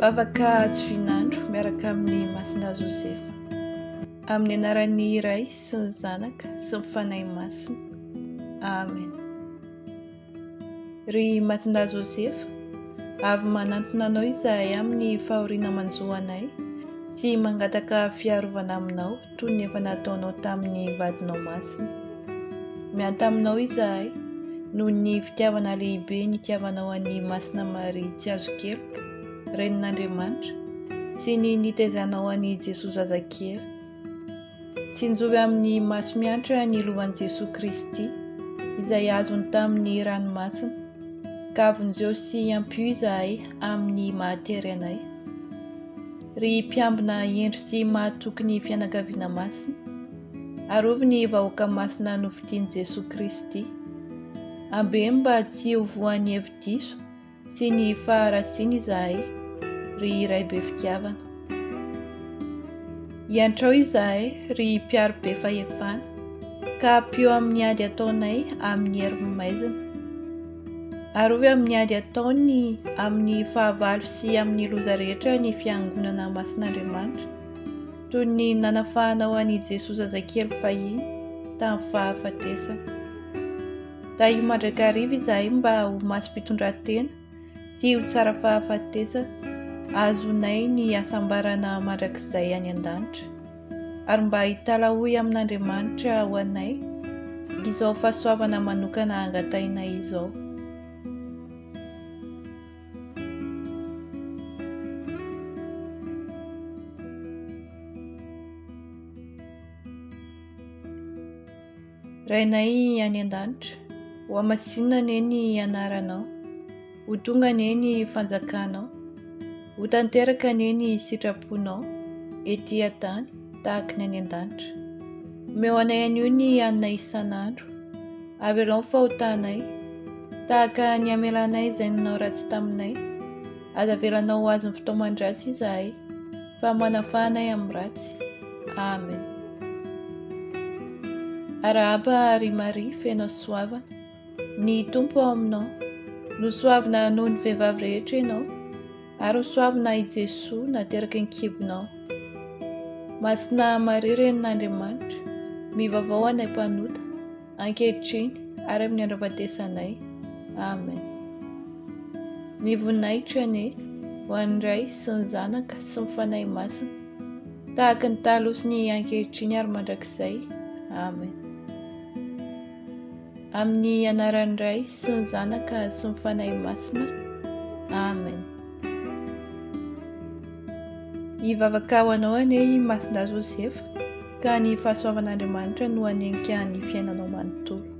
Vavaka hasivinandro miaraka amin'ny Md Jozefa. Amin'ny anaran'ny iray sy ny zanaka sy ny fanahy masina. Amen. Ry Md Jozefa, avy manantona anao izahay amin'ny fahoriana manjoanay sy mangataka fiarovana aminao toy ny efa nataonao tamin'ny vadinao masina. Mianta aminao izahay noho ny fitiavana lehibe nitiavanao an'i Masina Maria tsy azo keloka, renin'Andriamanitra, sy ny nitaizanao an'i Jesoa zazakely. Tsinjovy amin'ny maso miantra ny lovan'i Jesoa Kristy izay azony tamin'ny ranomasina, ka avonjeo sy am-pio izahay amin'ny mahatsiaro. Ry mpiambina endry sy mahatoky ny fianakaviana masina, arovy ny vahoaka masina novidian'i Jesoa Kristy. Ambeny mba tsy ho voan'ny hevi-diso sy ny faharatsiana izahay, ry iray be fitiavana. Iantrao izahay, ry mpiaro be fahefana, ka pio amin'ny ady ataonay amin'ny hery maizina. Arovy amin'ny ady ataony amin'ny fahavalo sy amin'ny loza rehetra ny fiangonana masin'Andriamanitra, toy ny nanafahanao an'i Jesoa zazakely fahiny tamin'ny fahafatesana. Da io mandrakariva izahay mba ho masom-pitondran-tena sy ho tsara fahafatesana, azonay ny asambarana mandrakizay any an-danitra, ary mba hitalahoy amin'Andriamanitra ho anay izao fahasoavana manokana angatainay izao. Rainay any an-danitra, olomasina ny anaranao, ho tonga ny fanjakanao, ho tanteraka ny sitraponao ety an-tany tahaka ny any an-danitra. Omeo anay anio ny hanina isan'andro, avelao ny fahotanay tahaka ny amelanay izay nanao ratsy taminay, aza avelanao azy ny fotoaman-dratsy izahay, fa manafahanay amin'ny ratsy. Amen. Arahaba ary Maria fenao soavana, ny Tompo ao aminao, no soavina noho ny vehivavy rehetra ianao, ary ho soavina i Jesoa nateraka ny kibonao. Masina Maria renin'Andriamanitra, mivavao anay mpanota, ankehitriny ary amin'ny andro-fahatesanay. Amen. Ny voninahitra ho an'ny Ray sy ny zanaka sy ny fanahy masina, tahaka ny taloha sy ny ankehitriny ary mandrakizay. Amen. Amin'ny anaran'ny Ray sy ny zanaka sy ny fanahy masina. Amen. Vavaka ho anao anie Md Jozefa, ka ny fahasoavan'Andriamanitra no hanenika ny fiainanao manontolo.